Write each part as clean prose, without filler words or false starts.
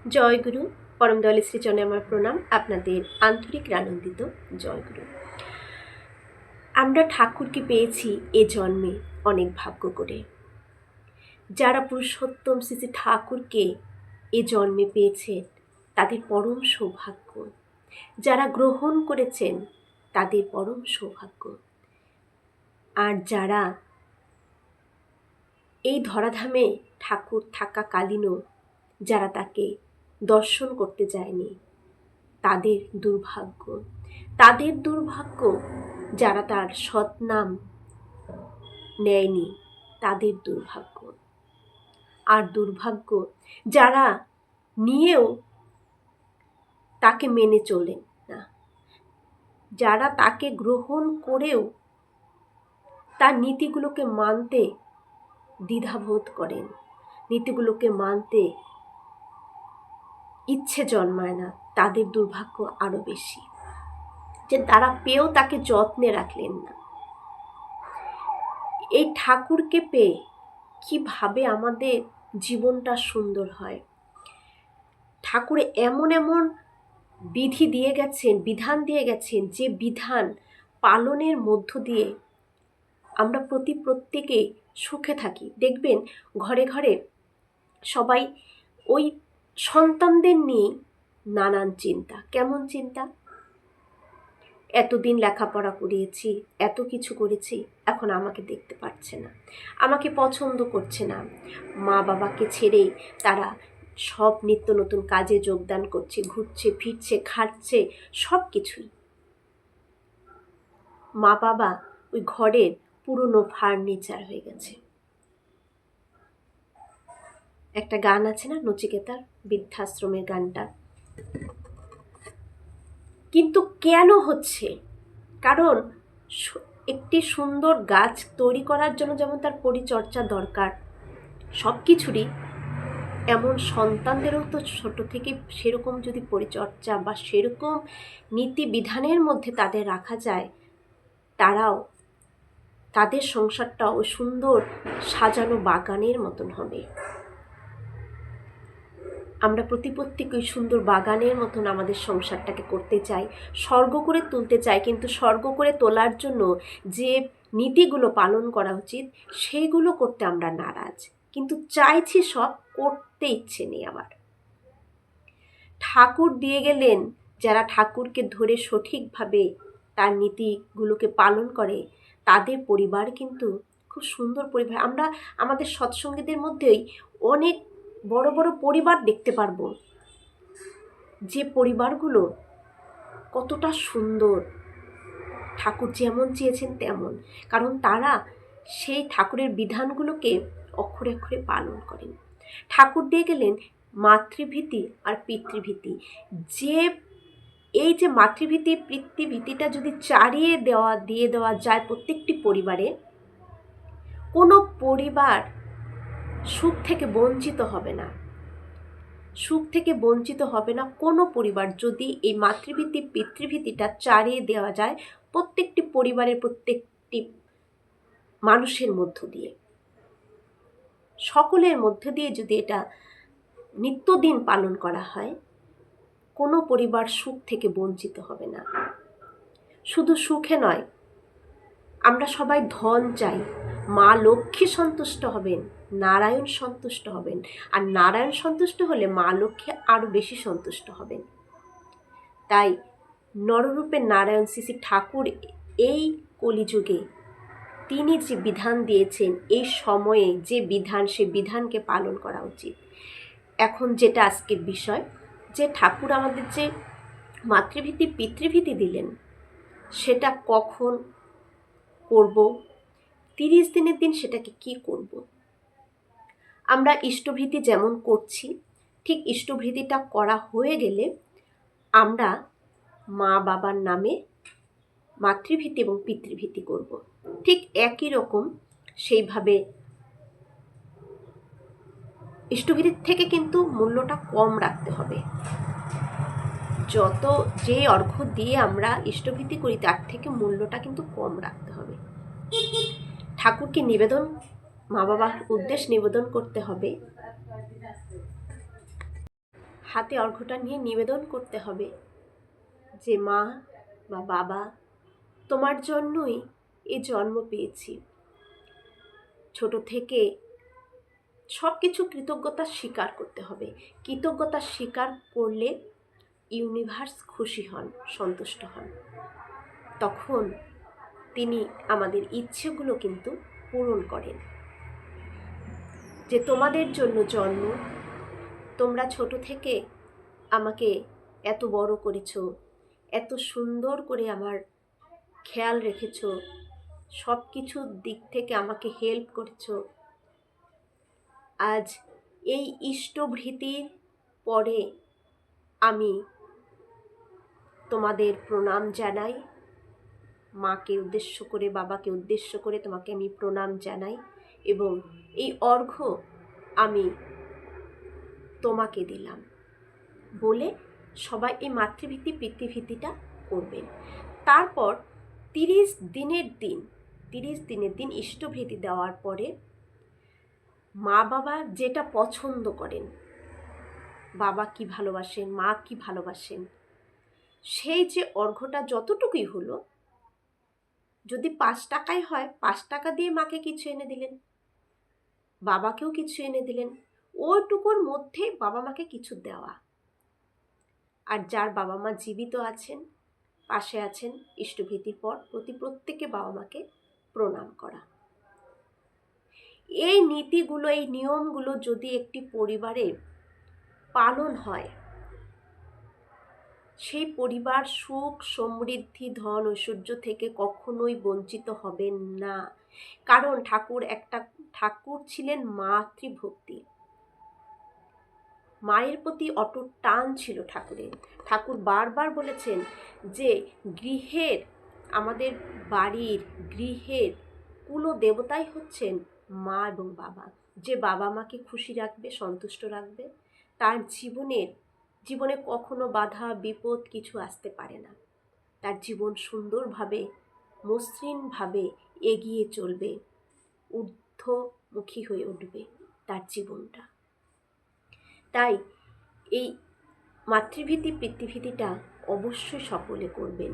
জয়গুরু। পরম দয়ালে শ্রীচরণে আমার প্রণাম। আপনাদের আন্তরিক আনন্দিত জয়গুরু। আমরা ঠাকুরকে পেয়েছি এ জন্মে অনেক ভাগ্য করে। যারা পুরুষোত্তম শ্রী ঠাকুরকে এ জন্মে পেয়েছেন তাদের পরম সৌভাগ্য, যারা গ্রহণ করেছেন তাদের পরম সৌভাগ্য। আর যারা এই ধরাধামে ঠাকুর থাকাকালীনও যারা তাকে দর্শন করতে যায়নি তাদের দুর্ভাগ্য। তাদের দুর্ভাগ্য যারা তার সৎনাম নেয়নি তাদের দুর্ভাগ্য। আর দুর্ভাগ্য যারা নিয়েও তাকে মেনে চলেন না, যারা তাকে গ্রহণ করেও তার নীতিগুলোকে মানতে দ্বিধাবোধ করেন, নীতিগুলোকে মানতে ইচ্ছে জন্মায় না, তাদের দুর্ভাগ্য আরও বেশি, যে তারা পেয়েও তাকে যত্নে রাখলেন না। এই ঠাকুরকে পেয়ে কিভাবে আমাদের জীবনটা সুন্দর হয়। ঠাকুর এমন এমন বিধি দিয়ে গেছেন, বিধান দিয়ে গেছেন, যে বিধান পালনের মধ্য দিয়ে আমরা প্রত্যেকে সুখে থাকি। দেখবেন ঘরে ঘরে সবাই ওই সন্তানদের নিয়ে নানান চিন্তা। কেমন চিন্তা? এতদিন লেখাপড়া করিয়েছি, এত কিছু করেছি, এখন আমাকে দেখতে পাচ্ছে না, আমাকে পছন্দ করছে না। মা বাবাকে ছেড়েই তারা সব নিত্য নতুন কাজে যোগদান করছে, ঘুরছে ফিরছে, খাচ্ছে, সব কিছুই। মা বাবা ওই ঘরের পুরনো ফার্নিচার হয়ে গেছে। একটা গান আছে না, নচিকেতার বৃদ্ধাশ্রমের গানটা। কিন্তু কেন হচ্ছে? কারণ একটি সুন্দর গাছ তৈরি করার জন্য যেমন তার পরিচর্যা দরকার, সব কিছুরই এমন সন্তানদেরও তো ছোট থেকে সেরকম যদি পরিচর্যা বা সেরকম নীতি বিধানের মধ্যে তাদের রাখা যায়, তারাও তাদের সংসারটাও সুন্দর সাজানো বাগানের মতন হবে। আমরা প্রত্যেকে ওই সুন্দর বাগানের মতন আমাদের সংসারটাকে করতে চাই, স্বর্গ করে তুলতে চাই। কিন্তু স্বর্গ করে তোলার জন্য যে নীতিগুলো পালন করা উচিত সেইগুলো করতে আমরা নারাজ, কিন্তু চাইছি সব, করতে ইচ্ছে নেই আমার। ঠাকুর দিয়ে গেলেন, যারা ঠাকুরকে ধরে সঠিকভাবে তার নীতিগুলোকে পালন করে তাদের পরিবার কিন্তু খুব সুন্দর পরিবার। আমরা আমাদের সৎসঙ্গীদের মধ্যেই অনেক বড় বড় পরিবার দেখতে পারবো, যে পরিবারগুলো কতটা সুন্দর, ঠাকুর যেমন চেয়েছেন তেমন। কারণ তারা সেই ঠাকুরের বিধানগুলোকে অক্ষরে অক্ষরে পালন করেন। ঠাকুর দিয়ে গেলেন মাতৃভীতি আর পিতৃভীতি। যে এই যে মাতৃভীতি পিতৃভীতিটা যদি দিয়ে দেওয়া যায় প্রত্যেকটি পরিবারে, কোনো পরিবার সুখ থেকে বঞ্চিত হবে না। সুখ থেকে বঞ্চিত হবে না কোনো পরিবার, যদি এই মাতৃভীতি পিতৃভীতিটা চালিয়ে দেওয়া যায় প্রত্যেকটি পরিবারের প্রত্যেকটি মানুষের মধ্য দিয়ে, সকলের মধ্য দিয়ে যদি এটা নিত্যদিন পালন করা হয়, কোনো পরিবার সুখ থেকে বঞ্চিত হবে না। শুধু সুখে নয়, আমরা সবাই ধন চাই, মা লক্ষ্মী সন্তুষ্ট হবেন, নারায়ণ সন্তুষ্ট হবেন, আর নারায়ণ সন্তুষ্ট হলে মা লক্ষ্মী আরও বেশি সন্তুষ্ট হবেন। তাই নররূপের নারায়ণ শ্রী ঠাকুর এই কলিযুগে তিনি যে বিধান দিয়েছেন, এই সময়ে যে বিধান, সে বিধানকে পালন করা উচিত। এখন যেটা আজকের বিষয়, যে ঠাকুর আমাদের যে মাতৃভীতি পিতৃভীতি দিলেন, সেটা কখন করব, 30 দিনের দিন সেটাকে কি করব। আমরা ইষ্টভীতি যেমন করছি, ঠিক ইষ্টভীতিটা করা হয়ে গেলে আমরা মা বাবার নামে মাতৃভীতি এবং পিতৃভীতি করব। ঠিক একই রকম সেইভাবে ইষ্টভীতির থেকে কিন্তু মূল্যটা কম রাখতে হবে। যত যে অর্ঘ্য দিয়ে আমরা ইষ্টভীতি করি তার থেকে মূল্যটা কিন্তু কম রাখতে হবে। ঠাকুরকে নিবেদন, মা বাবার উদ্দেশ্য নিবেদন করতে হবে হাতে অর্ঘ্যটা নিয়ে নিবেদন করতে হবে যে মা বা বাবা, তোমার জন্যই এ জন্ম পেয়েছি। ছোট থেকে সব কিছু কৃতজ্ঞতা স্বীকার করতে হবে। কৃতজ্ঞতা স্বীকার করলে ইউনিভার্স খুশি হন, সন্তুষ্ট হন। তখন তিনি আমাদের ইচ্ছেগুলো কিন্তু পূরণ করেন। যে তোমাদের জন্য জন্ম, তোমরা ছোট থেকে আমাকে এত বড় করেছ, এত সুন্দর করে আমার খেয়াল রেখেছ, সব কিছুর দিক থেকে আমাকে হেল্প করেছ। আজ এই ইষ্টভৃতির পরে আমি তোমাদের প্রণাম জানাই। মাকে উদ্দেশ্য করে, বাবাকে উদ্দেশ্য করে তোমাকে আমি প্রণাম জানাই, এবং এই অর্ঘ্য আমি তোমাকে দিলাম বলে সবাই এই মাতৃভীতি পিতৃভীতিটা করবেন। তারপর 30 দিনের দিন ইষ্টভীতি দেওয়ার পরে মা বাবা যেটা পছন্দ করেন, বাবা কি ভালোবাসেন, মা কি ভালোবাসেন, সেই যে অর্ঘ্যটা যতটুকুই হলো, যদি 5 টাকাই হয় 5 টাকা দিয়ে মাকে কিছু এনে দিলেন, বাবাকেও কিছু এনে দিলেন, ওইটুকুর মধ্যে বাবা মাকে কিছু দেওয়া। আর যার বাবা মা জীবিত আছেন, পাশে আছেন, ইষ্টভীতির পর প্রত্যেকে বাবা মাকে প্রণাম করা। এই নীতিগুলো, এই নিয়মগুলো যদি একটি পরিবারে পালন হয়, সেই পরিবার সুখ, সমৃদ্ধি, ধন, ঐশ্বর্য থেকে কখনোই বঞ্চিত হবেন না। কারণ ঠাকুর ছিলেন মাতৃভক্তি, মায়ের প্রতি অটুট টান ছিল ঠাকুরের। ঠাকুর বারবার বলেছেন যে গৃহের, আমাদের বাড়ির গৃহের কুলদেবতাই হচ্ছেন মা এবং বাবা। যে বাবা মাকে খুশি রাখবে, সন্তুষ্ট রাখবে, তার জীবনে কখনো বাধা বিপদ কিছু আসতে পারে না। তার জীবন সুন্দরভাবে, মসৃণভাবে এগিয়ে চলবে, ঊর্ধ্বমুখী হয়ে উঠবে তার জীবনটা। তাই এই মাতৃভীতি পিতৃভীতিটা অবশ্যই সকলে করবেন।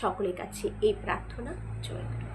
সকলের কাছে এই প্রার্থনা। জয় গুরু।